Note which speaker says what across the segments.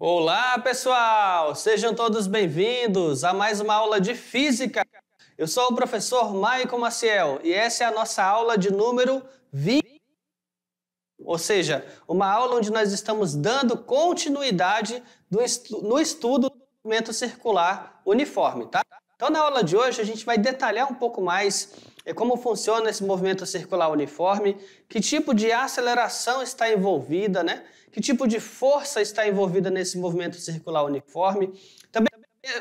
Speaker 1: Olá, pessoal! Sejam todos bem-vindos a mais uma aula de Física. Eu sou o professor Maicon Maciel e essa é a nossa aula de número 20. Ou seja, uma aula onde nós estamos dando continuidade no estudo do movimento circular uniforme, tá? Então, na aula de hoje, a gente vai detalhar um pouco mais como funciona esse movimento circular uniforme, que tipo de aceleração está envolvida, né? Que tipo de força está envolvida nesse movimento circular uniforme. Também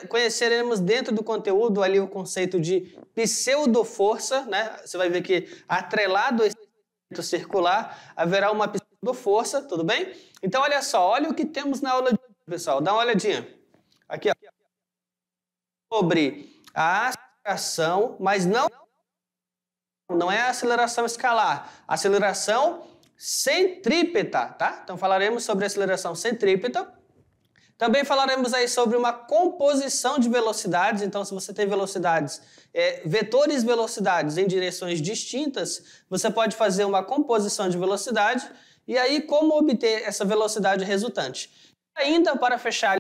Speaker 1: conheceremos dentro do conteúdo ali o conceito de pseudoforça, né? Você vai ver que atrelado a esse movimento circular haverá uma pseudoforça, tudo bem? Então, olha só, olha o que temos na aula de hoje, pessoal. Dá uma olhadinha. Aqui, ó. Sobre a aceleração, mas não é a aceleração escalar, a aceleração centrípeta, tá? Então falaremos sobre a aceleração centrípeta. Também falaremos aí sobre uma composição de velocidades. Então, se você tem velocidades, vetores velocidades em direções distintas, você pode fazer uma composição de velocidade e aí como obter essa velocidade resultante. Ainda para fechar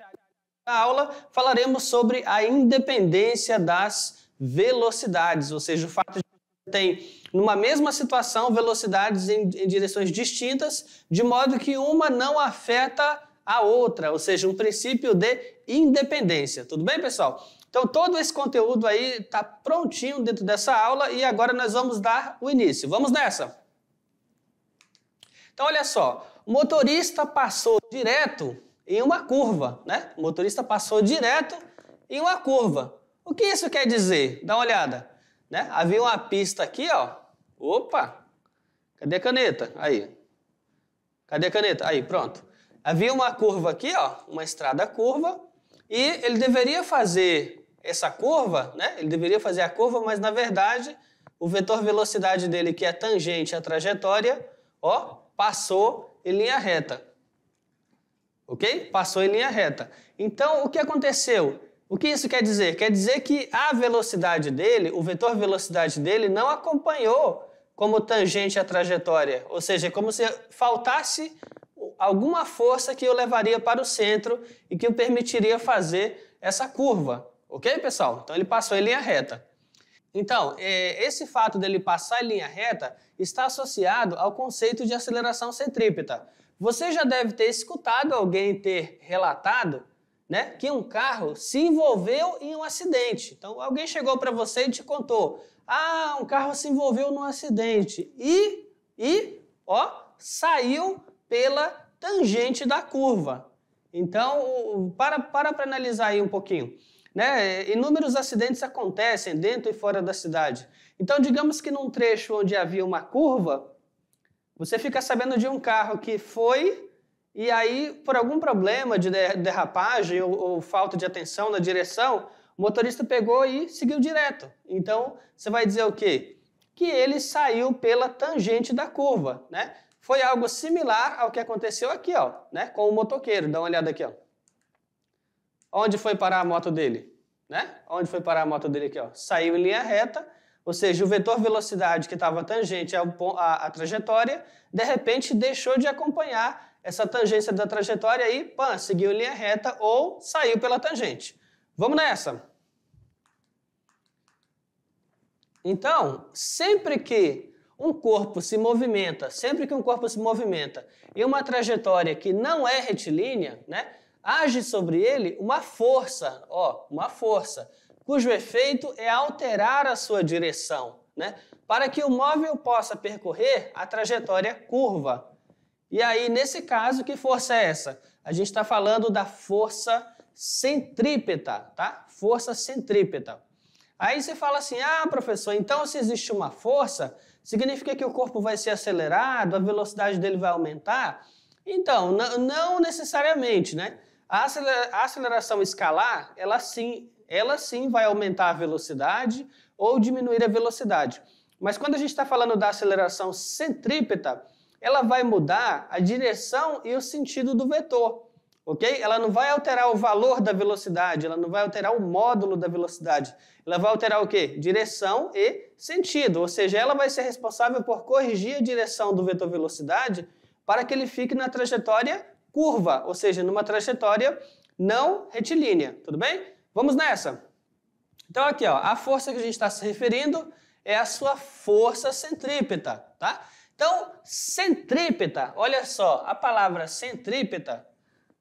Speaker 1: a aula, falaremos sobre a independência das velocidades, ou seja, o fato de tem, numa mesma situação, velocidades em direções distintas, de modo que uma não afeta a outra, ou seja, um princípio de independência. Tudo bem, pessoal? Então, todo esse conteúdo aí está prontinho dentro dessa aula e agora nós vamos dar o início. Vamos nessa? Então, olha só, o motorista passou direto em uma curva, né? O motorista passou direto em uma curva. O que isso quer dizer? Dá uma olhada. Né? Havia uma pista aqui, ó. Opa! Cadê a caneta? Aí. Cadê a caneta? Aí, pronto. Havia uma curva aqui, ó, uma estrada curva, e ele deveria fazer essa curva, né? Ele deveria fazer a curva, mas na verdade, o vetor velocidade dele, que é tangente à trajetória, ó, passou em linha reta. OK? Passou em linha reta. Então, o que aconteceu? O que isso quer dizer? Quer dizer que a velocidade dele, o vetor velocidade dele não acompanhou como tangente a trajetória, ou seja, é como se faltasse alguma força que o levaria para o centro e que o permitiria fazer essa curva. Ok, pessoal? Então ele passou em linha reta. Então, esse fato dele passar em linha reta está associado ao conceito de aceleração centrípeta. Você já deve ter escutado alguém ter relatado, né, que um carro se envolveu em um acidente. Então, alguém chegou para você e te contou: ah, um carro se envolveu num acidente saiu pela tangente da curva. Então, para analisar aí um pouquinho. Né, inúmeros acidentes acontecem dentro e fora da cidade. Então, digamos que num trecho onde havia uma curva, você fica sabendo de um carro que foi... E aí, por algum problema de derrapagem ou falta de atenção na direção, o motorista pegou e seguiu direto. Então, você vai dizer o quê? Que ele saiu pela tangente da curva, né? Foi algo similar ao que aconteceu aqui, ó, né? Com o motoqueiro. Dá uma olhada aqui, ó. Onde foi parar a moto dele? Né? Onde foi parar a moto dele aqui, ó? Saiu em linha reta, ou seja, o vetor velocidade que estava tangente à trajetória, de repente deixou de acompanhar essa tangência da trajetória e, seguiu em linha reta ou saiu pela tangente. Vamos nessa! Então, sempre que um corpo se movimenta em uma trajetória que não é retilínea, né, age sobre ele uma força, cujo efeito é alterar a sua direção, né, para que o móvel possa percorrer a trajetória curva. E aí, nesse caso, que força é essa? A gente está falando da força centrípeta, tá? Força centrípeta. Aí você fala assim, ah, professor, então se existe uma força, significa que o corpo vai ser acelerado, a velocidade dele vai aumentar? Então, não necessariamente, né? A aceleração escalar, ela sim vai aumentar a velocidade ou diminuir a velocidade. Mas quando a gente está falando da aceleração centrípeta, ela vai mudar a direção e o sentido do vetor, ok? Ela não vai alterar o valor da velocidade, ela não vai alterar o módulo da velocidade. Ela vai alterar o quê? Direção e sentido, ou seja, ela vai ser responsável por corrigir a direção do vetor velocidade para que ele fique na trajetória curva, ou seja, numa trajetória não retilínea, tudo bem? Vamos nessa. Então aqui, ó, a força que a gente está se referindo é a sua força centrípeta, tá? Então, centrípeta, olha só, a palavra centrípeta,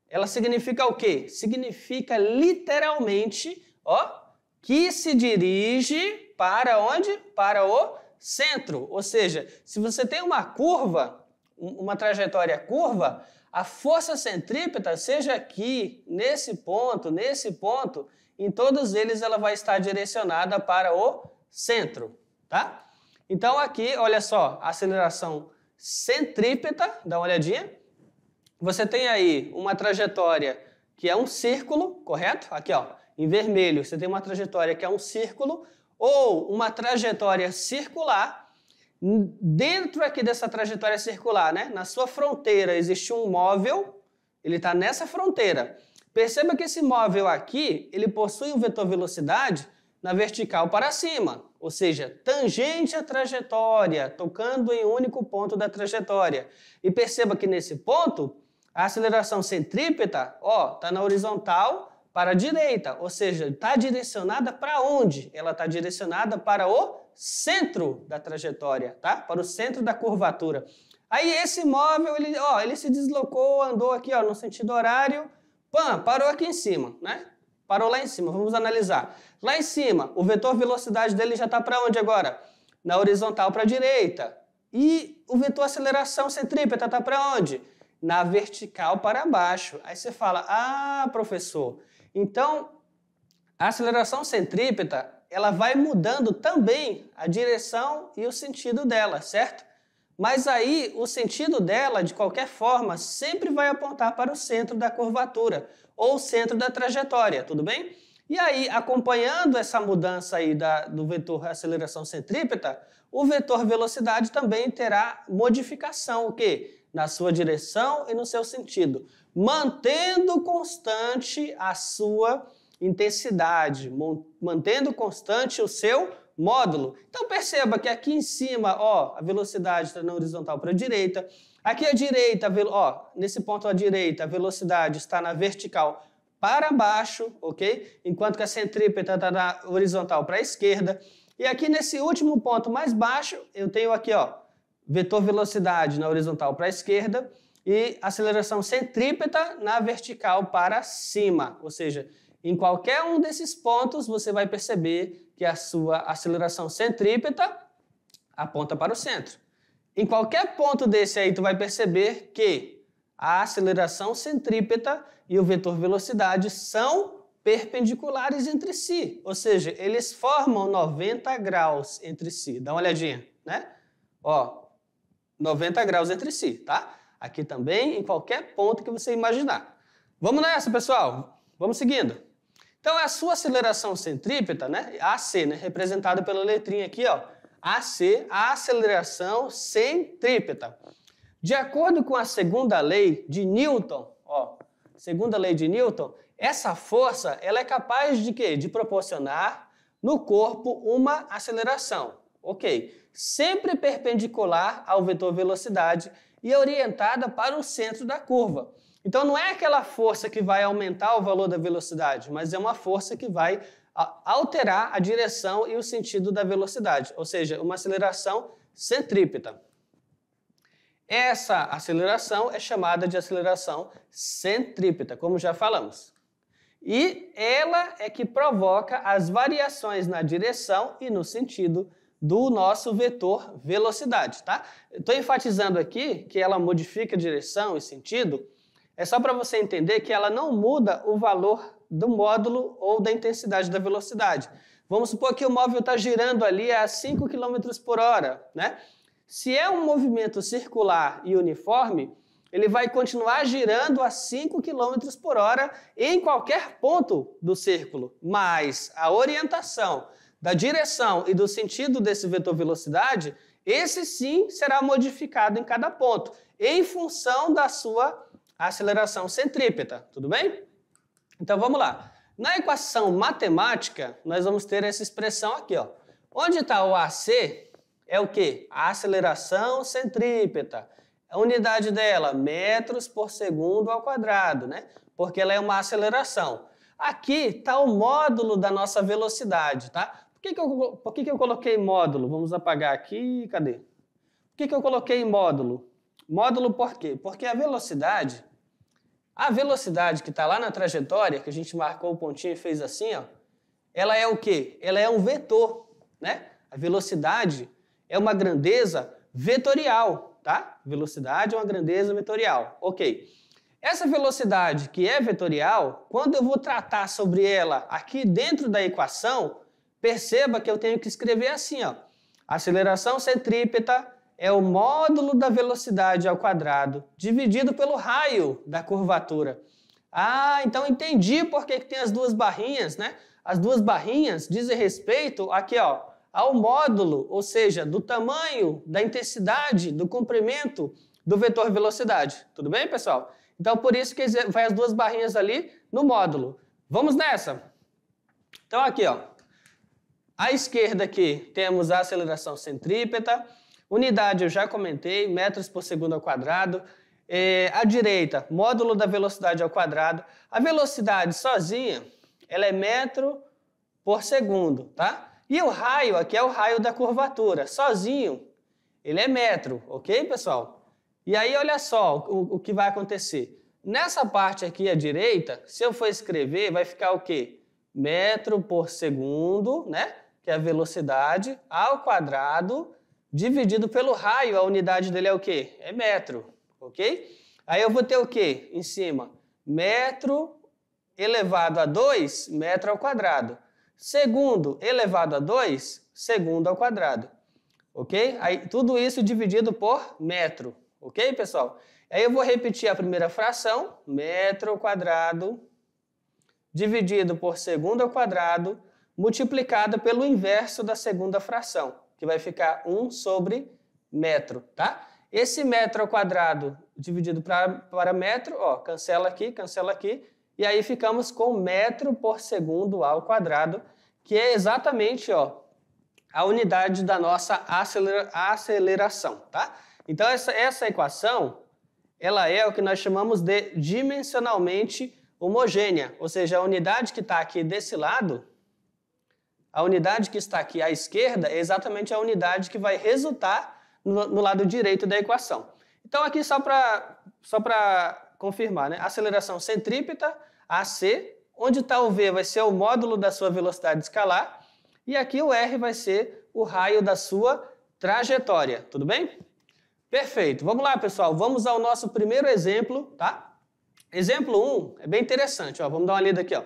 Speaker 1: ela significa o quê? Significa literalmente, ó, que se dirige para onde? Para o centro. Ou seja, se você tem uma curva, uma trajetória curva, a força centrípeta, seja aqui, nesse ponto, em todos eles ela vai estar direcionada para o centro, tá? Então aqui, olha só, aceleração centrípeta, dá uma olhadinha. Você tem aí uma trajetória que é um círculo, correto? Aqui, ó, em vermelho, você tem uma trajetória que é um círculo ou uma trajetória circular. Dentro aqui dessa trajetória circular, né, na sua fronteira existe um móvel, ele está nessa fronteira. Perceba que esse móvel aqui, ele possui um vetor velocidade na vertical para cima, ou seja, tangente à trajetória, tocando em um único ponto da trajetória. E perceba que nesse ponto, a aceleração centrípeta, ó, está na horizontal para a direita, ou seja, está direcionada para onde? Ela está direcionada para o centro da trajetória, tá? Para o centro da curvatura. Aí esse móvel, ele se deslocou, andou aqui, ó, no sentido horário, parou aqui em cima, né? Parou lá em cima, vamos analisar. Lá em cima, o vetor velocidade dele já está para onde agora? Na horizontal para a direita. E o vetor aceleração centrípeta está para onde? Na vertical para baixo. Aí você fala, ah, professor, então a aceleração centrípeta, ela vai mudando também a direção e o sentido dela, certo? Mas aí o sentido dela, de qualquer forma, sempre vai apontar para o centro da curvatura ou o centro da trajetória, tudo bem? E aí, acompanhando essa mudança aí do vetor aceleração centrípeta, o vetor velocidade também terá modificação, o quê? Na sua direção e no seu sentido, mantendo constante a sua intensidade, mantendo constante o seu módulo. Então perceba que aqui em cima, ó, a velocidade está na horizontal para a direita. Aqui à direita, ó, nesse ponto à direita, a velocidade está na vertical para baixo, ok? Enquanto que a centrípeta está na horizontal para a esquerda. E aqui nesse último ponto mais baixo, eu tenho aqui, ó, vetor velocidade na horizontal para a esquerda e aceleração centrípeta na vertical para cima. Ou seja, em qualquer um desses pontos, você vai perceber que a sua aceleração centrípeta aponta para o centro. Em qualquer ponto desse aí, tu vai perceber que a aceleração centrípeta e o vetor velocidade são perpendiculares entre si. Ou seja, eles formam 90 graus entre si. Dá uma olhadinha, né? Ó, 90 graus entre si, tá? Aqui também, em qualquer ponto que você imaginar. Vamos nessa, pessoal? Vamos seguindo. Então, a sua aceleração centrípeta, né, AC, né, representada pela letrinha aqui, ó, AC, a aceleração centrípeta. De acordo com a segunda lei de Newton, ó, segunda lei de Newton, essa força, ela é capaz de quê? De proporcionar no corpo uma aceleração, ok? Sempre perpendicular ao vetor velocidade e orientada para o centro da curva. Então, não é aquela força que vai aumentar o valor da velocidade, mas é uma força que vai alterar a direção e o sentido da velocidade, ou seja, uma aceleração centrípeta. Essa aceleração é chamada de aceleração centrípeta, como já falamos. E ela é que provoca as variações na direção e no sentido do nosso vetor velocidade, tá? Estou enfatizando aqui que ela modifica a direção e sentido. É só para você entender que ela não muda o valor do módulo ou da intensidade da velocidade. Vamos supor que o móvel está girando ali a 5 km por hora, né? Se é um movimento circular e uniforme, ele vai continuar girando a 5 km por hora em qualquer ponto do círculo, mas a orientação da direção e do sentido desse vetor velocidade, esse sim será modificado em cada ponto, em função da sua aceleração centrípeta, tudo bem? Então vamos lá. Na equação matemática, nós vamos ter essa expressão aqui, ó. Onde está o AC é o quê? A aceleração centrípeta. A unidade dela, metros por segundo ao quadrado, né? Porque ela é uma aceleração. Aqui está o módulo da nossa velocidade, tá? Por que eu coloquei módulo? Vamos apagar aqui, cadê? Por que eu coloquei módulo? Módulo por quê? Porque a velocidade que está lá na trajetória, que a gente marcou o pontinho e fez assim, ó, ela é o quê? Ela é um vetor, né? A velocidade é uma grandeza vetorial, tá? Velocidade é uma grandeza vetorial, ok. Essa velocidade que é vetorial, quando eu vou tratar sobre ela aqui dentro da equação, perceba que eu tenho que escrever assim, ó. Aceleração centrípeta é o módulo da velocidade ao quadrado dividido pelo raio da curvatura. Ah, então entendi por que tem as duas barrinhas, né? As duas barrinhas dizem respeito aqui, ó, ao módulo, ou seja, do tamanho, da intensidade, do comprimento do vetor velocidade. Tudo bem, pessoal? Então, por isso que vai as duas barrinhas ali no módulo. Vamos nessa? Então, aqui, ó. À esquerda aqui temos a aceleração centrípeta. Unidade eu já comentei, metros por segundo ao quadrado. À direita, módulo da velocidade ao quadrado. A velocidade sozinha, ela é metro por segundo, tá? E o raio, aqui é o raio da curvatura. Sozinho, ele é metro, ok, pessoal? E aí, olha só o que vai acontecer. Nessa parte aqui à direita, se eu for escrever, vai ficar o quê? Metro por segundo, né? Que é a velocidade, ao quadrado, dividido pelo raio. A unidade dele é o quê? É metro, ok? Aí eu vou ter o quê em cima? Metro elevado a 2, metro ao quadrado. Segundo elevado a 2, segundo ao quadrado. Ok? Aí, tudo isso dividido por metro. Ok, pessoal? Aí eu vou repetir a primeira fração, metro ao quadrado, dividido por segundo ao quadrado, multiplicado pelo inverso da segunda fração, que vai ficar 1 sobre metro, tá? Esse metro ao quadrado dividido para metro, ó, cancela aqui, e aí ficamos com metro por segundo ao quadrado, que é exatamente, ó, a unidade da nossa aceleração, tá? Então, essa equação, ela é o que nós chamamos de dimensionalmente homogênea, ou seja, a unidade que está aqui desse lado, a unidade que está aqui à esquerda é exatamente a unidade que vai resultar no lado direito da equação. Então, aqui só para confirmar, né? Aceleração centrípeta, AC, onde está o V vai ser o módulo da sua velocidade escalar, e aqui o R vai ser o raio da sua trajetória, tudo bem? Perfeito. Vamos lá, pessoal. Vamos ao nosso primeiro exemplo, tá? Exemplo 1 é bem interessante, ó. Vamos dar uma lida aqui, ó.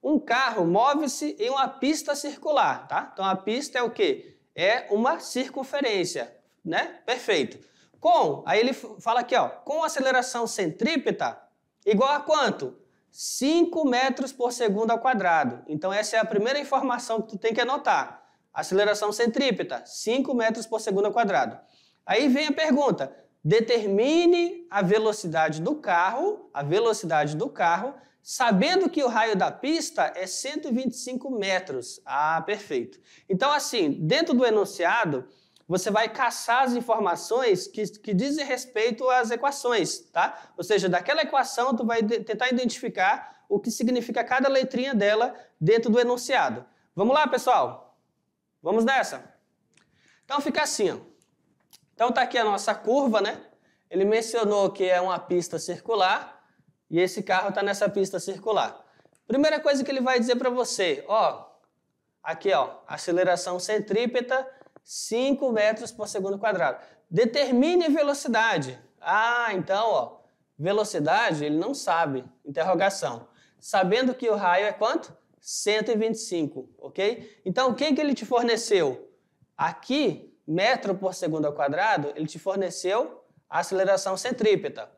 Speaker 1: Um carro move-se em uma pista circular, tá? Então, a pista é o quê? É uma circunferência, né? Perfeito. Aí ele fala aqui, ó, com aceleração centrípeta igual a quanto? 5 metros por segundo ao quadrado. Então, essa é a primeira informação que tu tem que anotar. Aceleração centrípeta, 5 metros por segundo ao quadrado. Aí vem a pergunta, determine a velocidade do carro, sabendo que o raio da pista é 125 metros. Ah, perfeito. Então, assim, dentro do enunciado, você vai caçar as informações que dizem respeito às equações, tá? Ou seja, daquela equação, tu vai tentar identificar o que significa cada letrinha dela dentro do enunciado. Vamos lá, pessoal? Vamos nessa? Então, fica assim, ó. Então, tá aqui a nossa curva, né? Ele mencionou que é uma pista circular e esse carro está nessa pista circular. Primeira coisa que ele vai dizer para você, ó, aqui, ó, aceleração centrípeta, 5 metros por segundo quadrado. Determine a velocidade. Ah, então, ó, velocidade ele não sabe, interrogação. Sabendo que o raio é quanto? 125, ok? Então, o que ele te forneceu? Aqui, metro por segundo ao quadrado, ele te forneceu a aceleração centrípeta.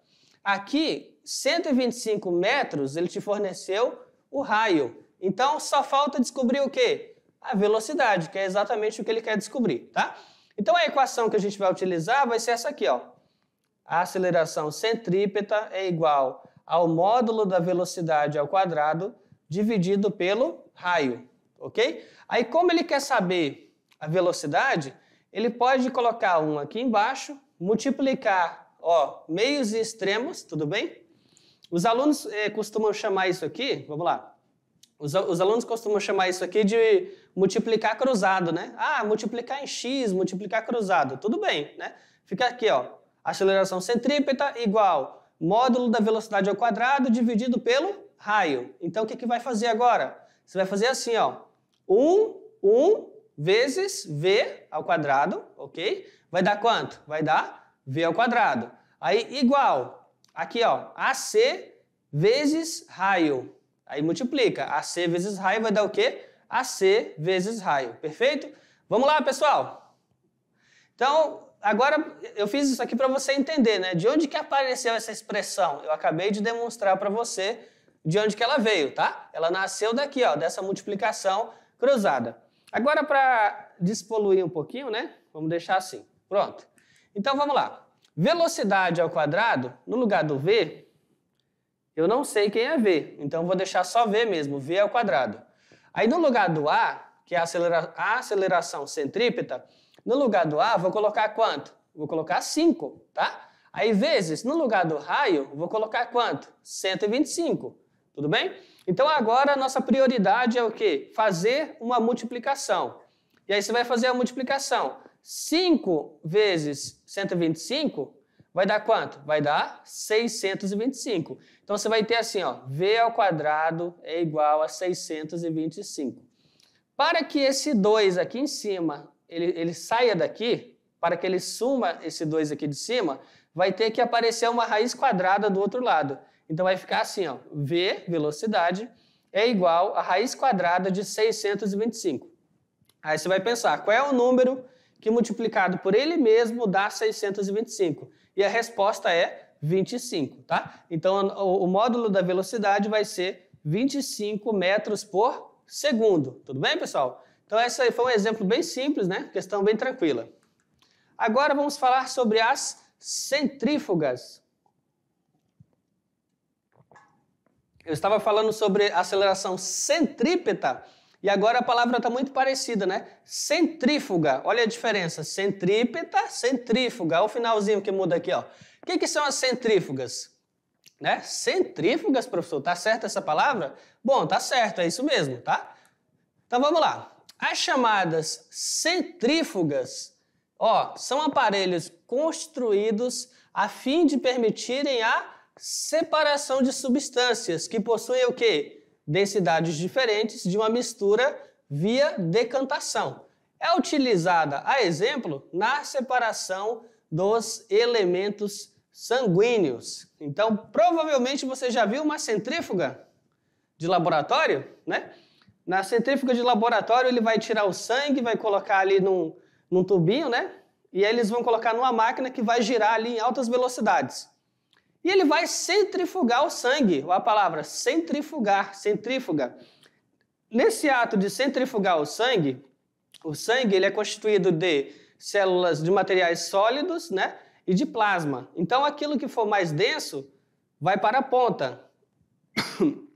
Speaker 1: Aqui, 125 metros, ele te forneceu o raio. Então, só falta descobrir o quê? A velocidade, que é exatamente o que ele quer descobrir, tá? Então, a equação que a gente vai utilizar vai ser essa aqui, ó. A aceleração centrípeta é igual ao módulo da velocidade ao quadrado dividido pelo raio, ok? Aí, como ele quer saber a velocidade, ele pode colocar 1 aqui embaixo, multiplicar ó, meios e extremos, tudo bem? Os alunos costumam chamar isso aqui, vamos lá. Os alunos costumam chamar isso aqui de multiplicar cruzado, né? Ah, multiplicar em x, multiplicar cruzado, tudo bem, né? Fica aqui, ó, aceleração centrípeta igual módulo da velocidade ao quadrado dividido pelo raio. Então, o que vai fazer agora? Você vai fazer assim, ó, 1 vezes v ao quadrado, ok? Vai dar quanto? Vai dar v ao quadrado. Aí, igual, aqui, ó, AC vezes raio. Aí multiplica. AC vezes raio vai dar o quê? AC vezes raio. Perfeito? Vamos lá, pessoal? Então, agora eu fiz isso aqui para você entender, né? De onde que apareceu essa expressão? Eu acabei de demonstrar para você de onde que ela veio, tá? Ela nasceu daqui, ó, dessa multiplicação cruzada. Agora, para despoluir um pouquinho, né? Vamos deixar assim. Pronto. Então, vamos lá. Velocidade ao quadrado, no lugar do v, eu não sei quem é v. Então, vou deixar só v mesmo, v ao quadrado. Aí, no lugar do a, que é a aceleração centrípeta, no lugar do a, vou colocar quanto? Vou colocar 5, tá? Aí, vezes, no lugar do raio, vou colocar quanto? 125, tudo bem? Então, agora, a nossa prioridade é o quê? Fazer uma multiplicação. E aí, você vai fazer a multiplicação. 5 vezes 125 vai dar quanto? Vai dar 625. Então, você vai ter assim, ó, v ao quadrado é igual a 625. Para que esse 2 aqui em cima, ele saia daqui, para que ele suma esse 2 aqui de cima, vai ter que aparecer uma raiz quadrada do outro lado. Então, vai ficar assim, ó, v, velocidade, é igual a raiz quadrada de 625. Aí você vai pensar, qual é o número que multiplicado por ele mesmo dá 625? E a resposta é 25, tá? Então, o módulo da velocidade vai ser 25 metros por segundo. Tudo bem, pessoal? Então, esse aí foi um exemplo bem simples, né? Questão bem tranquila. Agora, vamos falar sobre as centrífugas. Eu estava falando sobre aceleração centrípeta e agora a palavra está muito parecida, né? Centrífuga. Olha a diferença. Centrípeta, centrífuga. Olha o finalzinho que muda aqui, ó. O que são as centrífugas? Né? Centrífugas, professor, tá certa essa palavra? Bom, tá certo, é isso mesmo, tá? Então vamos lá. As chamadas centrífugas, ó, são aparelhos construídos a fim de permitirem a separação de substâncias que possuem o quê? Densidades diferentes de uma mistura via decantação. É utilizada, a exemplo, na separação dos elementos sanguíneos. Então, provavelmente você já viu uma centrífuga de laboratório, né? Na centrífuga de laboratório, ele vai tirar o sangue, vai colocar ali num tubinho, né? E eles vão colocar numa máquina que vai girar ali em altas velocidades. E ele vai centrifugar o sangue, ou a palavra centrifugar, centrífuga. Nesse ato de centrifugar o sangue ele é constituído de células de materiais sólidos, né, e de plasma. Então, aquilo que for mais denso vai para a ponta.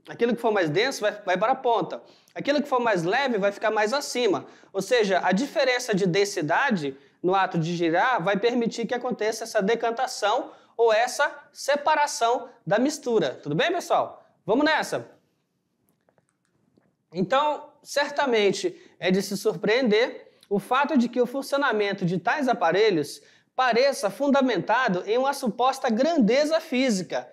Speaker 1: Aquilo que for mais denso vai para a ponta. Aquilo que for mais leve vai ficar mais acima. Ou seja, a diferença de densidade no ato de girar vai permitir que aconteça essa decantação ou essa separação da mistura. Tudo bem, pessoal? Vamos nessa! Então, certamente é de se surpreender o fato de que o funcionamento de tais aparelhos pareça fundamentado em uma suposta grandeza física,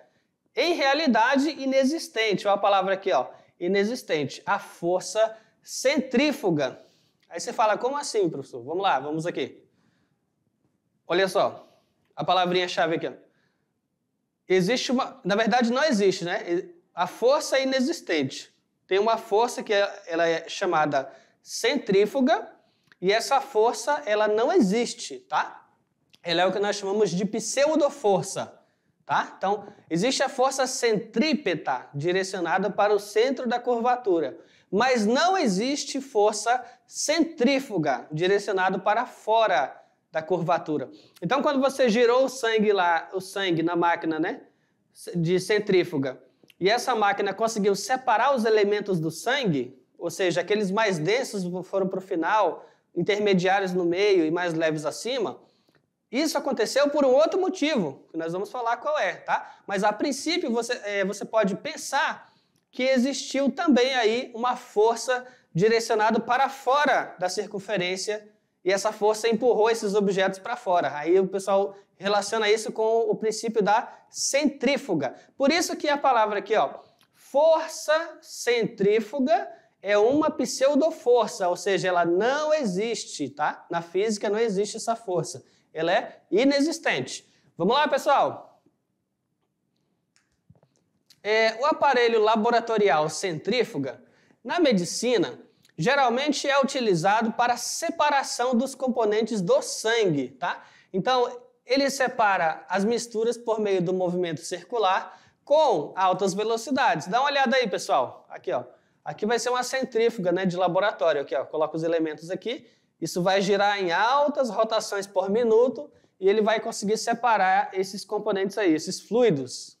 Speaker 1: em realidade inexistente. Olha a palavra aqui, ó, inexistente, a força centrífuga. Aí você fala, como assim, professor? Vamos lá, vamos aqui. Olha só, a palavrinha-chave aqui, ó. Existe uma... Na verdade, não existe, né? A força é inexistente. Tem uma força que ela é chamada centrífuga e essa força, ela não existe, tá? Ela é o que nós chamamos de pseudoforça, tá? Então, existe a força centrípeta direcionada para o centro da curvatura, mas não existe força centrífuga direcionada para fora da curvatura. Então, quando você girou o sangue na máquina, né, de centrífuga, e essa máquina conseguiu separar os elementos do sangue, ou seja, aqueles mais densos foram para o final, intermediários no meio e mais leves acima, isso aconteceu por um outro motivo, que nós vamos falar qual é, tá? Mas a princípio você pode pensar que existiu também aí uma força direcionada para fora da circunferência e essa força empurrou esses objetos para fora. Aí o pessoal relaciona isso com o princípio da centrífuga. Por isso que a palavra aqui, ó, força centrífuga é uma pseudoforça, ou seja, ela não existe, tá? Na física não existe essa força. Ela é inexistente. Vamos lá, pessoal? O aparelho laboratorial centrífuga, na medicina, geralmente é utilizado para separação dos componentes do sangue, tá? Então, ele separa as misturas por meio do movimento circular com altas velocidades. Dá uma olhada aí, pessoal. Aqui, ó. Aqui vai ser uma centrífuga, né, de laboratório. Aqui, ó. Coloca os elementos aqui. Isso vai girar em altas rotações por minuto e ele vai conseguir separar esses componentes aí, esses fluidos.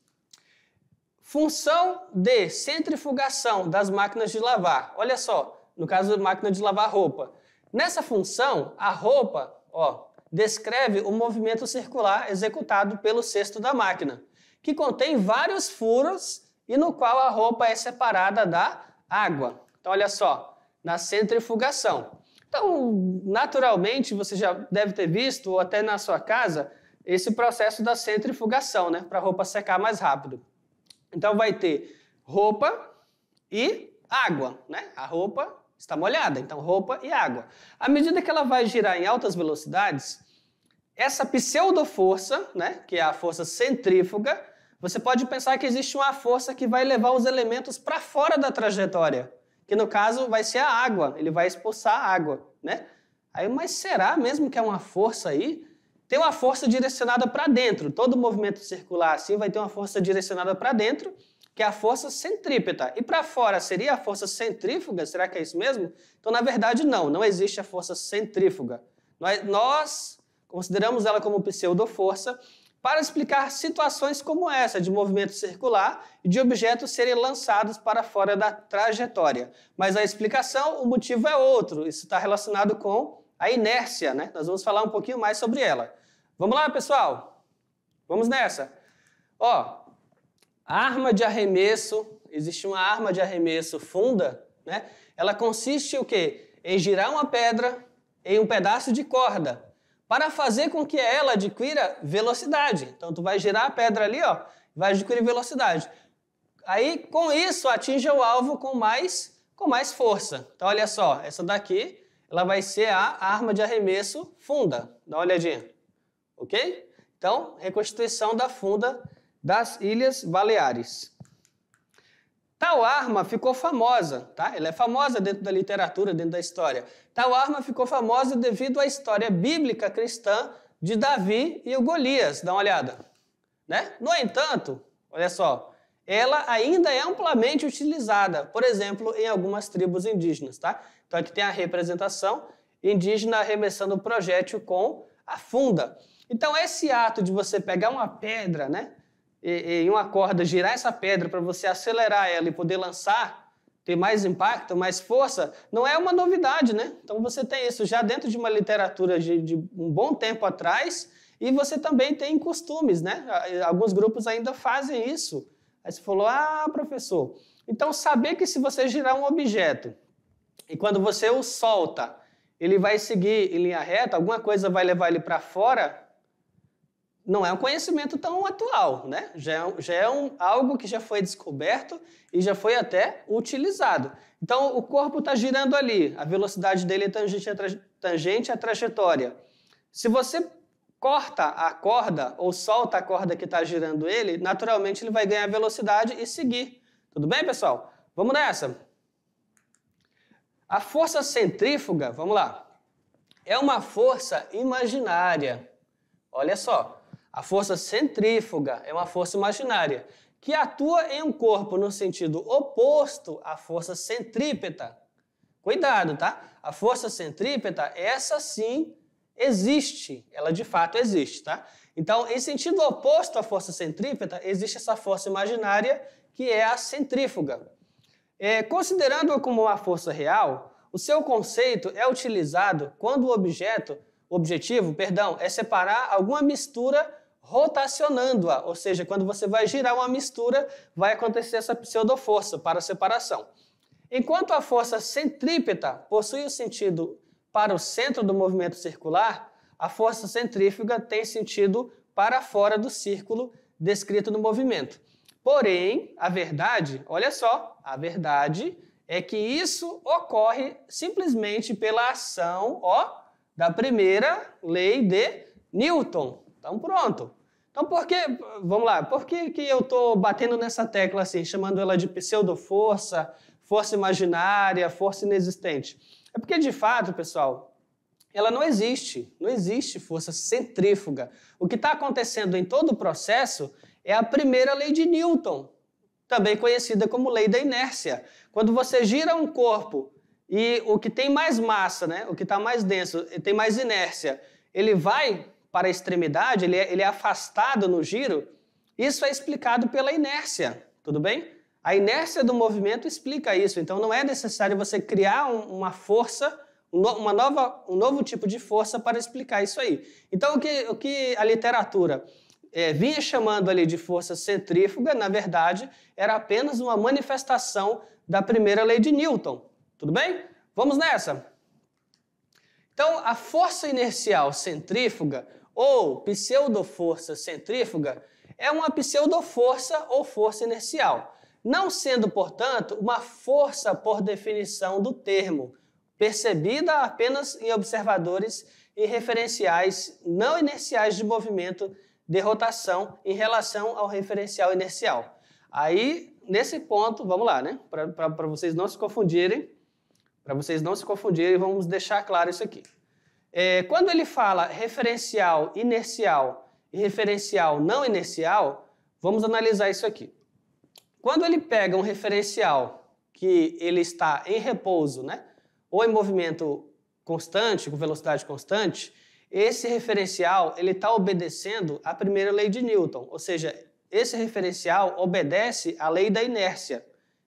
Speaker 1: Função de centrifugação das máquinas de lavar. Olha só, no caso da máquina de lavar roupa. Nessa função, a roupa, ó, descreve o movimento circular executado pelo cesto da máquina, que contém vários furos e no qual a roupa é separada da água. Então, olha só, na centrifugação. Então, naturalmente, você já deve ter visto, ou até na sua casa, esse processo da centrifugação, né, para a roupa secar mais rápido. Então, vai ter roupa e água, né? A roupa está molhada, então roupa e água. À medida que ela vai girar em altas velocidades, essa pseudoforça, né, que é a força centrífuga, você pode pensar que existe uma força que vai levar os elementos para fora da trajetória, que no caso vai ser a água, ele vai expulsar a água, né? Aí, mas será mesmo que é uma força aí? Tem uma força direcionada para dentro, todo movimento circular assim vai ter uma força direcionada para dentro, que é a força centrípeta. E para fora seria a força centrífuga? Será que é isso mesmo? Então, na verdade, não existe a força centrífuga. Nós consideramos ela como pseudoforça para explicar situações como essa, de movimento circular e de objetos serem lançados para fora da trajetória. Mas a explicação, o motivo é outro. Isso está relacionado com a inércia, né? Nós vamos falar um pouquinho mais sobre ela. Vamos lá, pessoal? Vamos nessa. Ó, arma de arremesso, existe uma arma de arremesso funda, né? Ela consiste o quê? Em girar uma pedra em um pedaço de corda para fazer com que ela adquira velocidade. Então, tu vai girar a pedra ali, ó, vai adquirir velocidade. Aí, com isso, atinge o alvo com mais força. Então, olha só, essa daqui, ela vai ser a arma de arremesso funda. Dá uma olhadinha. Ok? Então, reconstituição da funda das Ilhas Baleares. Tal arma ficou famosa, tá? Ela é famosa dentro da literatura, dentro da história. Tal arma ficou famosa devido à história bíblica cristã de Davi e o Golias. Dá uma olhada, né? No entanto, olha só, ela ainda é amplamente utilizada, por exemplo, em algumas tribos indígenas, tá? Então aqui tem a representação indígena arremessando o projétil com a funda. Então esse ato de você pegar uma pedra, né? Em uma corda, girar essa pedra para você acelerar ela e poder lançar, ter mais impacto, mais força, não é uma novidade, né? Então você tem isso já dentro de uma literatura de um bom tempo atrás e você também tem costumes, né? Alguns grupos ainda fazem isso. Aí você falou, professor, então saber que se você girar um objeto e quando você o solta, ele vai seguir em linha reta, alguma coisa vai levar ele para fora, não é um conhecimento tão atual, né? Já é algo que já foi descoberto e já foi até utilizado. Então, o corpo está girando ali, a velocidade dele é tangente à trajetória. Se você corta a corda ou solta a corda que está girando ele, naturalmente ele vai ganhar velocidade e seguir. Tudo bem, pessoal? Vamos nessa. A força centrífuga, vamos lá, é uma força imaginária. Olha só. A força centrífuga é uma força imaginária que atua em um corpo no sentido oposto à força centrípeta. Cuidado, tá? A força centrípeta, essa sim existe. Ela de fato existe, tá? Então, em sentido oposto à força centrípeta, existe essa força imaginária que é a centrífuga. Considerando-a como uma força real, o seu conceito é utilizado quando o objeto objetivo, perdão, é separar alguma mistura rotacionando-a, ou seja, quando você vai girar uma mistura, vai acontecer essa pseudoforça para a separação. Enquanto a força centrípeta possui o sentido para o centro do movimento circular, a força centrífuga tem sentido para fora do círculo descrito no movimento. Porém, a verdade, olha só, a verdade é que isso ocorre simplesmente pela ação, da primeira lei de Newton. Então, pronto. Então, vamos lá, por que eu estou batendo nessa tecla assim, chamando ela de pseudoforça, força imaginária, força inexistente? É porque, de fato, pessoal, ela não existe força centrífuga. O que está acontecendo em todo o processo é a primeira lei de Newton, também conhecida como lei da inércia. Quando você gira um corpo e o que tem mais massa, né, o que está mais denso, tem mais inércia, ele vai para a extremidade, ele é afastado no giro, isso é explicado pela inércia, tudo bem? A inércia do movimento explica isso, então não é necessário você criar uma força, um novo tipo de força para explicar isso aí. Então o que a literatura vinha chamando ali de força centrífuga, na verdade, era apenas uma manifestação da primeira lei de Newton, tudo bem? Vamos nessa! Então, a força inercial centrífuga, ou pseudoforça centrífuga, é uma pseudoforça ou força inercial, não sendo, portanto, uma força por definição do termo, percebida apenas em observadores e referenciais não inerciais de movimento de rotação em relação ao referencial inercial. Aí, nesse ponto, vamos lá, né? Para vocês não se confundirem, vamos deixar claro isso aqui. Quando ele fala referencial inercial e referencial não inercial, vamos analisar isso aqui. Quando ele pega um referencial que ele está em repouso, né, ou em movimento constante, com velocidade constante, esse referencial ele está obedecendo à primeira lei de Newton, ou seja, esse referencial obedece à lei da inércia.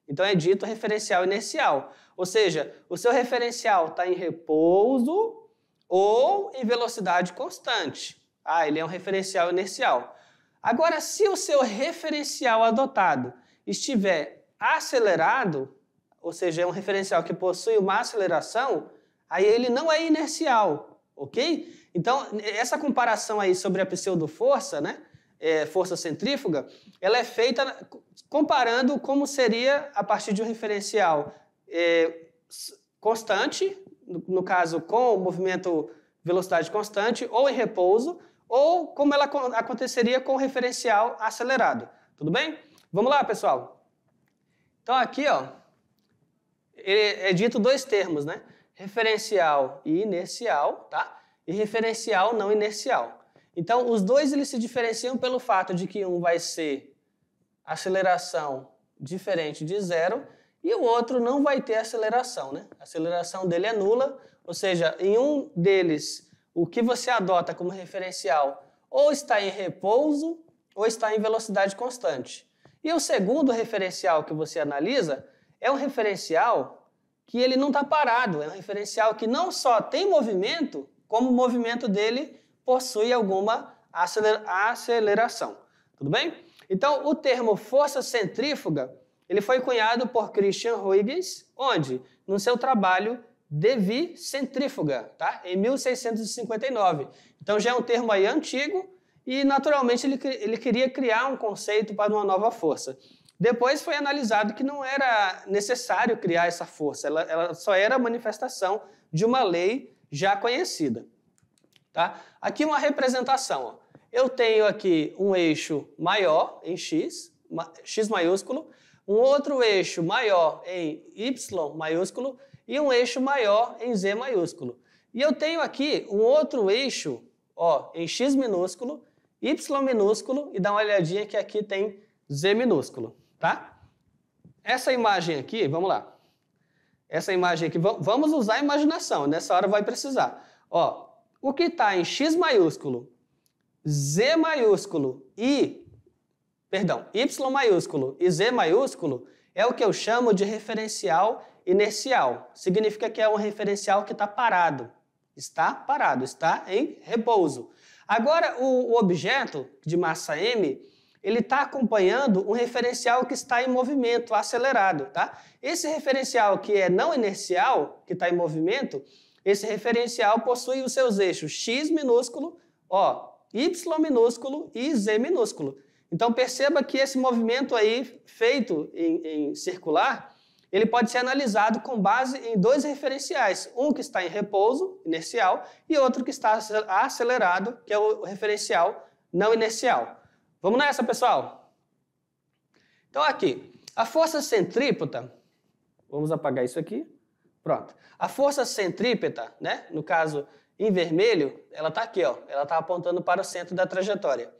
Speaker 1: Então é dito referencial inercial, ou seja, o seu referencial está em repouso ou em velocidade constante. Ele é um referencial inercial. Agora, se o seu referencial adotado estiver acelerado, ou seja, é um referencial que possui uma aceleração, aí ele não é inercial, ok? Então, essa comparação aí sobre a pseudoforça, né, força centrífuga, ela é feita comparando como seria a partir de um referencial constante, no caso com movimento velocidade constante, ou em repouso, ou como ela aconteceria com o referencial acelerado. Tudo bem? Vamos lá, pessoal. Então aqui, é dito dois termos, né? Referencial e inercial, tá? E referencial não inercial. Então, os dois eles se diferenciam pelo fato de que um vai ser aceleração diferente de zero e o outro não vai ter aceleração, né? A aceleração dele é nula, ou seja, em um deles, o que você adota como referencial ou está em repouso ou está em velocidade constante. E o segundo referencial que você analisa é um referencial que ele não está parado, é um referencial que não só tem movimento, como o movimento dele possui alguma aceleração. Tudo bem? Então, o termo força centrífuga ele foi cunhado por Christian Huygens, onde? No seu trabalho De Vi Centrífuga, tá? Em 1659. Então, já é um termo aí antigo e, naturalmente, ele queria criar um conceito para uma nova força. Depois foi analisado que não era necessário criar essa força, ela só era a manifestação de uma lei já conhecida. Tá? Aqui uma representação. Ó. Eu tenho aqui um eixo maior em X maiúsculo, um outro eixo maior em Y maiúsculo e um eixo maior em Z maiúsculo. E eu tenho aqui um outro eixo em X minúsculo, Y minúsculo e dá uma olhadinha que aqui tem Z minúsculo. Tá? Essa imagem aqui, vamos lá. Essa imagem aqui, vamos usar a imaginação, nessa hora vai precisar. O que está em X maiúsculo, Z maiúsculo Y maiúsculo e Z maiúsculo é o que eu chamo de referencial inercial. Significa que é um referencial que está parado, Está parado, está em repouso. Agora, o objeto de massa m, ele está acompanhando um referencial que está em movimento, acelerado, tá? Esse referencial que é não inercial, que está em movimento, esse referencial possui os seus eixos x minúsculo, y minúsculo e z minúsculo. Então, perceba que esse movimento aí, feito em circular, ele pode ser analisado com base em dois referenciais, um que está em repouso, inercial, e outro que está acelerado, que é o referencial não inercial. Vamos nessa, pessoal? Então, aqui, a força centrípeta, vamos apagar isso aqui, pronto. A força centrípeta, né, no caso em vermelho, ela está aqui, ó, ela está apontando para o centro da trajetória.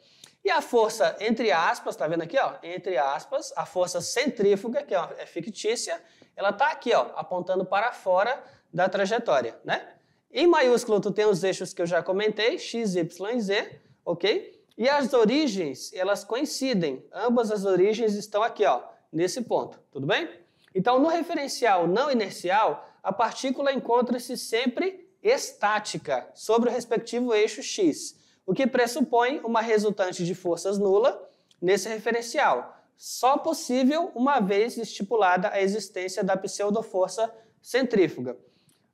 Speaker 1: E a força, entre aspas, tá vendo aqui, ó? Entre aspas, a força centrífuga, que é fictícia, ela tá aqui, ó, apontando para fora da trajetória, né? Em maiúsculo, tu tem os eixos que eu já comentei, x, y e z, ok? E as origens, elas coincidem. Ambas as origens estão aqui, ó, nesse ponto, tudo bem? Então, no referencial não inercial, a partícula encontra-se sempre estática sobre o respectivo eixo x, o que pressupõe uma resultante de forças nula nesse referencial, só possível uma vez estipulada a existência da pseudoforça centrífuga.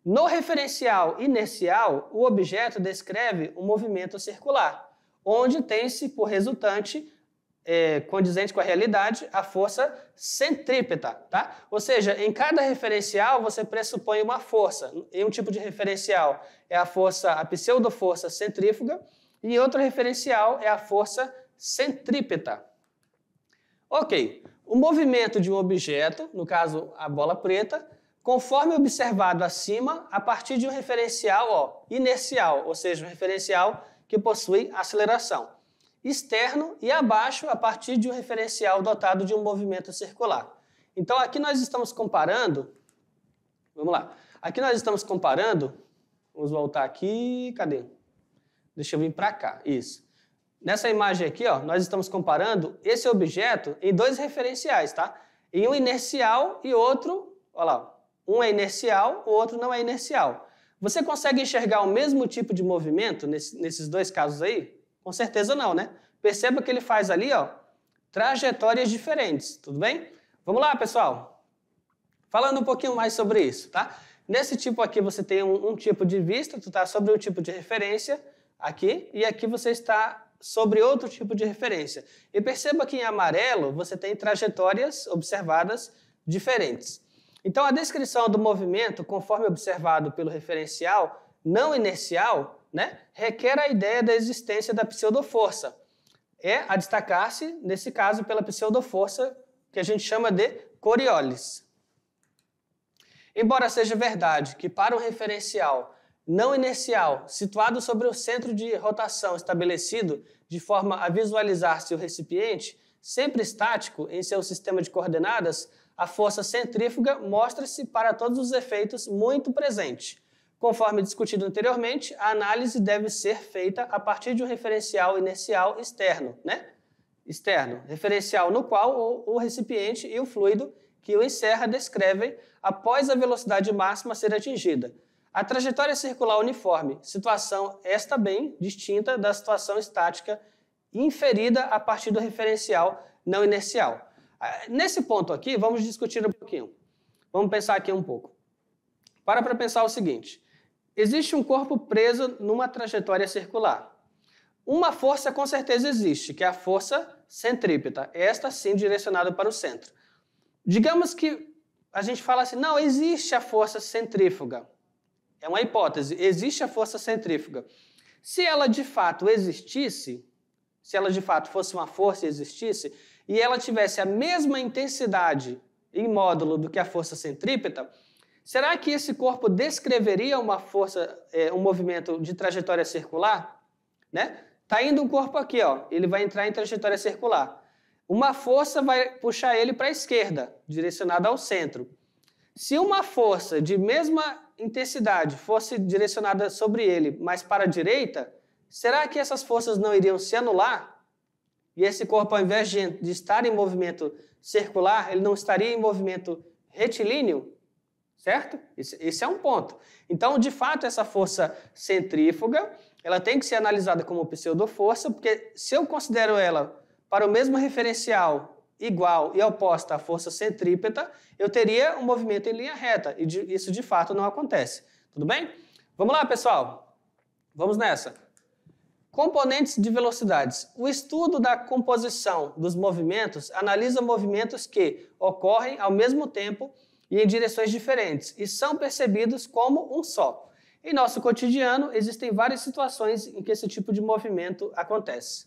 Speaker 1: No referencial inercial, o objeto descreve um movimento circular, onde tem-se por resultante, condizente com a realidade, a força centrípeta, tá? Ou seja, em cada referencial você pressupõe uma força. Em um tipo de referencial é a pseudoforça centrífuga, e outro referencial é a força centrípeta. Ok, o movimento de um objeto, no caso a bola preta, conforme observado acima, a partir de um referencial inercial, ou seja, um referencial que possui aceleração, externo, e abaixo a partir de um referencial dotado de um movimento circular. Então aqui nós estamos comparando, vamos lá, aqui nós estamos comparando, vamos voltar aqui, cadê? Deixa eu vir para cá, isso. Nessa imagem aqui, ó, nós estamos comparando esse objeto em dois referenciais, tá? Em um inercial e outro, olha lá, um é inercial, o outro não é inercial. Você consegue enxergar o mesmo tipo de movimento nesses dois casos aí? Com certeza não, né? Perceba que ele faz ali, ó, trajetórias diferentes, tudo bem? Vamos lá, pessoal? Falando um pouquinho mais sobre isso, tá? Nesse tipo aqui você tem um tipo de vista, tu tá sobre um tipo de referência, aqui, e aqui você está sobre outro tipo de referência. E perceba que em amarelo você tem trajetórias observadas diferentes. Então, a descrição do movimento, conforme observado pelo referencial não inercial, né, requer a ideia da existência da pseudoforça. É a destacar-se, nesse caso, pela pseudoforça que a gente chama de Coriolis. Embora seja verdade que para um referencial não inercial, situado sobre o centro de rotação estabelecido de forma a visualizar-se o recipiente, sempre estático em seu sistema de coordenadas, a força centrífuga mostra-se para todos os efeitos muito presente. Conforme discutido anteriormente, a análise deve ser feita a partir de um referencial inercial externo, né? Externo, referencial no qual o recipiente e o fluido que o encerra descrevem após a velocidade máxima ser atingida. A trajetória circular uniforme, situação esta bem distinta da situação estática inferida a partir do referencial não inercial. Nesse ponto aqui, vamos discutir um pouquinho. Vamos pensar aqui um pouco. Para pensar o seguinte. Existe um corpo preso numa trajetória circular. Uma força com certeza existe, que é a força centrípeta. Esta sim direcionada para o centro. Digamos que a gente fala assim, não, existe a força centrífuga. É uma hipótese, existe a força centrífuga. Se ela de fato existisse, se ela de fato fosse uma força e existisse, e ela tivesse a mesma intensidade em módulo do que a força centrípeta, será que esse corpo descreveria uma força, um movimento de trajetória circular? Né? Tá indo um corpo aqui, ó, ele vai entrar em trajetória circular. Uma força vai puxar ele para a esquerda, direcionada ao centro. Se uma força de mesma intensidade fosse direcionada sobre ele, mas para a direita, será que essas forças não iriam se anular? E esse corpo, ao invés de estar em movimento circular, ele não estaria em movimento retilíneo? certo? Esse é um ponto. Então, de fato, essa força centrífuga, ela tem que ser analisada como pseudoforça, porque se eu considero ela para o mesmo referencial igual e oposta à força centrípeta, eu teria um movimento em linha reta, e isso de fato não acontece. Tudo bem? Vamos lá, pessoal? Vamos nessa. Componentes de velocidades. O estudo da composição dos movimentos analisa movimentos que ocorrem ao mesmo tempo e em direções diferentes e são percebidos como um só. Em nosso cotidiano, existem várias situações em que esse tipo de movimento acontece.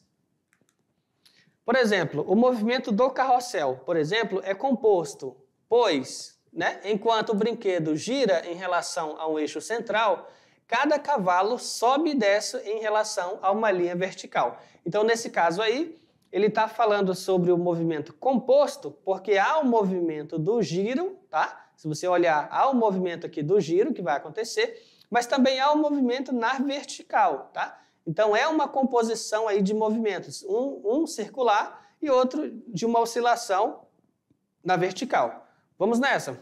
Speaker 1: Por exemplo, o movimento do carrossel, por exemplo, é composto, pois, enquanto o brinquedo gira em relação a um eixo central, cada cavalo sobe e desce em relação a uma linha vertical. Então, nesse caso aí, ele está falando sobre o movimento composto, porque há o movimento do giro, tá? Se você olhar, há o movimento aqui do giro que vai acontecer, mas também há o movimento na vertical, tá? Então, é uma composição aí de movimentos, um circular e outro de uma oscilação na vertical. Vamos nessa.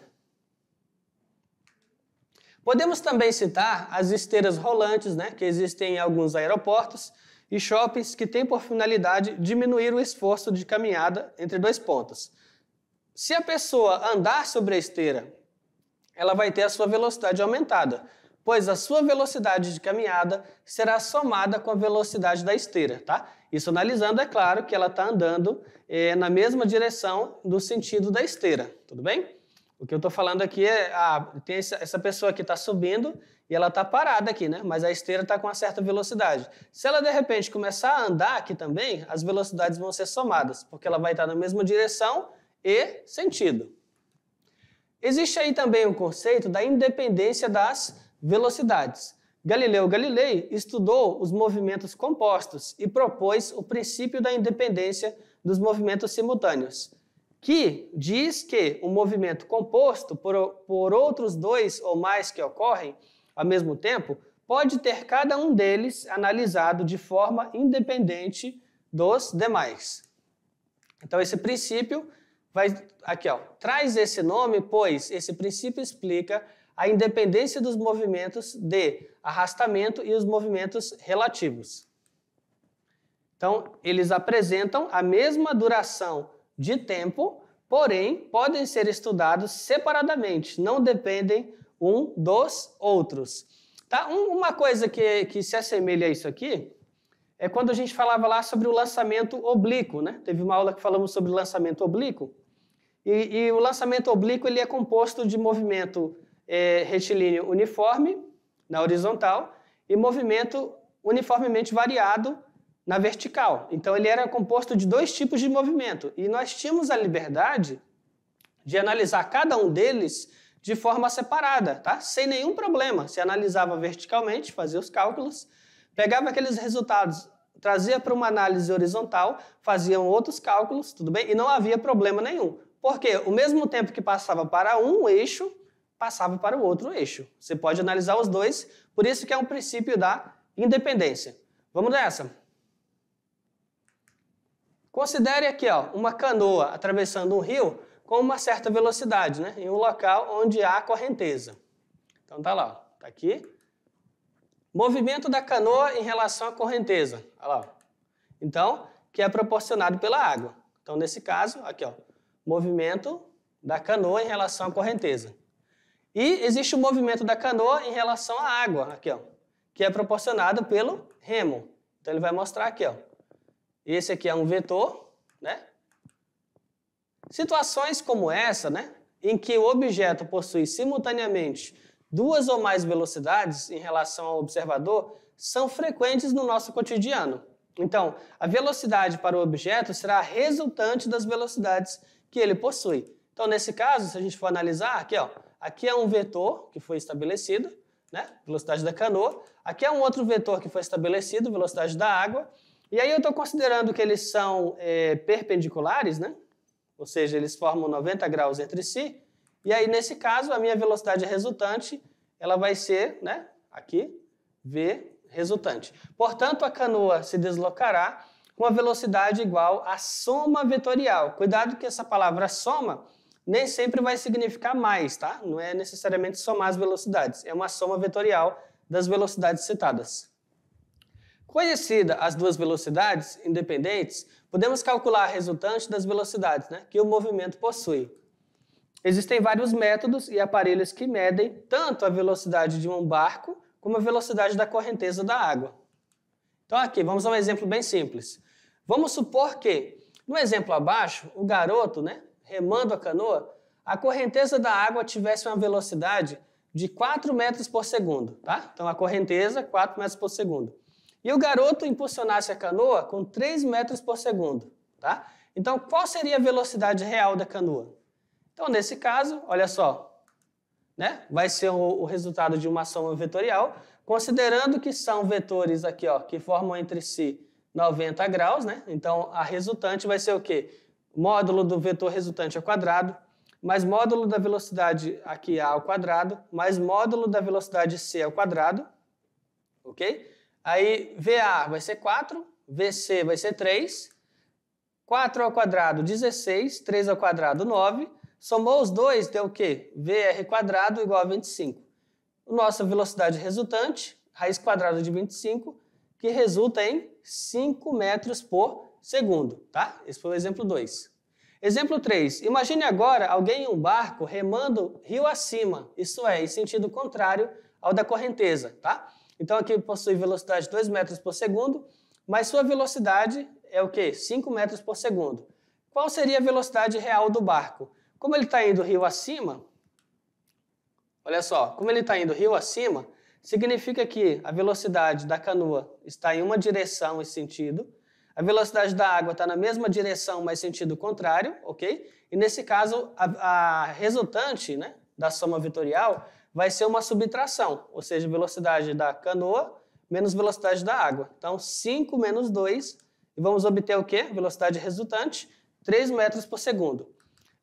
Speaker 1: Podemos também citar as esteiras rolantes, que existem em alguns aeroportos e shoppings que têm por finalidade diminuir o esforço de caminhada entre dois pontos. Se a pessoa andar sobre a esteira, ela vai ter a sua velocidade aumentada, pois a sua velocidade de caminhada será somada com a velocidade da esteira, tá? Isso analisando, é claro, que ela está andando na mesma direção do sentido da esteira, tudo bem? O que eu estou falando aqui é, tem essa pessoa que está subindo e ela está parada aqui, mas a esteira está com uma certa velocidade. Se ela, de repente, começar a andar aqui também, as velocidades vão ser somadas, porque ela vai estar na mesma direção e sentido. Existe aí também o conceito da independência das velocidades. Galileu Galilei estudou os movimentos compostos e propôs o princípio da independência dos movimentos simultâneos, que diz que um movimento composto por outros dois ou mais que ocorrem ao mesmo tempo pode ter cada um deles analisado de forma independente dos demais. Então, esse princípio traz esse nome, pois esse princípio explica a independência dos movimentos de arrastamento e os movimentos relativos. Então, eles apresentam a mesma duração de tempo, porém, podem ser estudados separadamente, não dependem um dos outros. Tá? Uma coisa que se assemelha a isso aqui é quando a gente falava lá sobre o lançamento oblíquo, Teve uma aula que falamos sobre o lançamento oblíquo, e o lançamento oblíquo ele é composto de movimento retilíneo uniforme, na horizontal, e movimento uniformemente variado na vertical. Então, ele era composto de dois tipos de movimento. E nós tínhamos a liberdade de analisar cada um deles de forma separada, tá? Sem nenhum problema. Se analisava verticalmente, fazia os cálculos, pegava aqueles resultados, trazia para uma análise horizontal, faziam outros cálculos, tudo bem? E não havia problema nenhum. Porque o mesmo tempo que passava para um eixo, passava para o outro eixo. Você pode analisar os dois, por isso que é um princípio da independência. Vamos nessa. Considere aqui uma canoa atravessando um rio com uma certa velocidade, em um local onde há correnteza. Então tá lá, tá aqui. Movimento da canoa em relação à correnteza. Olha lá. Então, que é proporcionado pela água. Então, nesse caso, aqui, movimento da canoa em relação à correnteza. E existe o movimento da canoa em relação à água, aqui, que é proporcionado pelo remo. Então, ele vai mostrar aqui, Esse aqui é um vetor, Situações como essa, em que o objeto possui simultaneamente duas ou mais velocidades em relação ao observador, são frequentes no nosso cotidiano. Então, a velocidade para o objeto será a resultante das velocidades que ele possui. Então, nesse caso, se a gente for analisar, aqui é um vetor que foi estabelecido, velocidade da canoa. Aqui é um outro vetor que foi estabelecido, velocidade da água. E aí eu estou considerando que eles são perpendiculares, ou seja, eles formam 90 graus entre si. E aí, nesse caso, a minha velocidade resultante, ela vai ser, aqui, V resultante. Portanto, a canoa se deslocará com a velocidade igual à soma vetorial. Cuidado que essa palavra soma nem sempre vai significar mais, tá? Não é necessariamente somar as velocidades, é uma soma vetorial das velocidades citadas. Conhecida as duas velocidades independentes, podemos calcular a resultante das velocidades, né, que o movimento possui. Existem vários métodos e aparelhos que medem tanto a velocidade de um barco como a velocidade da correnteza da água. Então aqui, vamos a um exemplo bem simples. Vamos supor que, no exemplo abaixo, o garoto, né, remando a canoa, a correnteza da água tivesse uma velocidade de 4 metros por segundo. Tá? Então a correnteza, 4 metros por segundo. E o garoto impulsionasse a canoa com 3 metros por segundo. Tá? Então qual seria a velocidade real da canoa? Então nesse caso, olha só, né, vai ser o resultado de uma soma vetorial, considerando que são vetores aqui, ó, que formam entre si 90 graus, né? Então a resultante vai ser o quê? Módulo do vetor resultante ao quadrado, mais módulo da velocidade aqui A ao quadrado, mais módulo da velocidade C ao quadrado, ok? Aí VA vai ser 4, VC vai ser 3, 4 ao quadrado 16, 3 ao quadrado 9, somou os dois, deu o quê? VR quadrado igual a 25. Nossa velocidade resultante, raiz quadrada de 25, que resulta em 5 metros por segundo, tá? Esse foi o exemplo 2. Exemplo 3. Imagine agora alguém em um barco remando rio acima, isso é, em sentido contrário ao da correnteza, tá? Então aqui possui velocidade de 2 metros por segundo, mas sua velocidade é o quê? 5 metros por segundo. Qual seria a velocidade real do barco? Como ele está indo rio acima, olha só, como ele está indo rio acima, significa que a velocidade da canoa está em uma direção e sentido, a velocidade da água está na mesma direção, mas sentido contrário, ok? E nesse caso, a resultante, né, da soma vetorial vai ser uma subtração, ou seja, velocidade da canoa menos velocidade da água. Então, 5 menos 2, e vamos obter o quê? Velocidade resultante, 3 metros por segundo.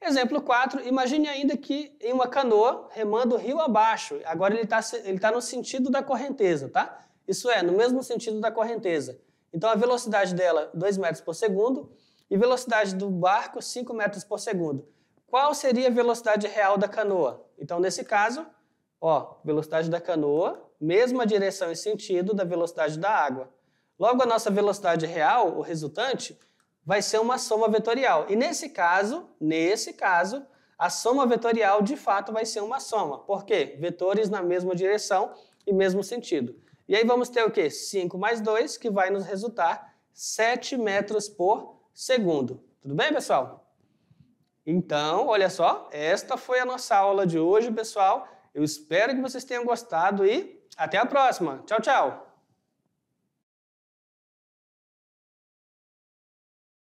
Speaker 1: Exemplo 4, imagine ainda que em uma canoa remando rio abaixo, agora ele tá no sentido da correnteza, tá? Isso é, no mesmo sentido da correnteza. Então a velocidade dela, 2 metros por segundo, e velocidade do barco, 5 metros por segundo. Qual seria a velocidade real da canoa? Então nesse caso, ó, velocidade da canoa, mesma direção e sentido da velocidade da água. Logo a nossa velocidade real, o resultante, vai ser uma soma vetorial. E nesse caso, a soma vetorial de fato vai ser uma soma. Por quê? Vetores na mesma direção e mesmo sentido. E aí vamos ter o quê? 5 mais 2, que vai nos resultar 7 metros por segundo. Tudo bem, pessoal? Então, olha só, esta foi a nossa aula de hoje, pessoal. Eu espero que vocês tenham gostado e até a próxima. Tchau, tchau!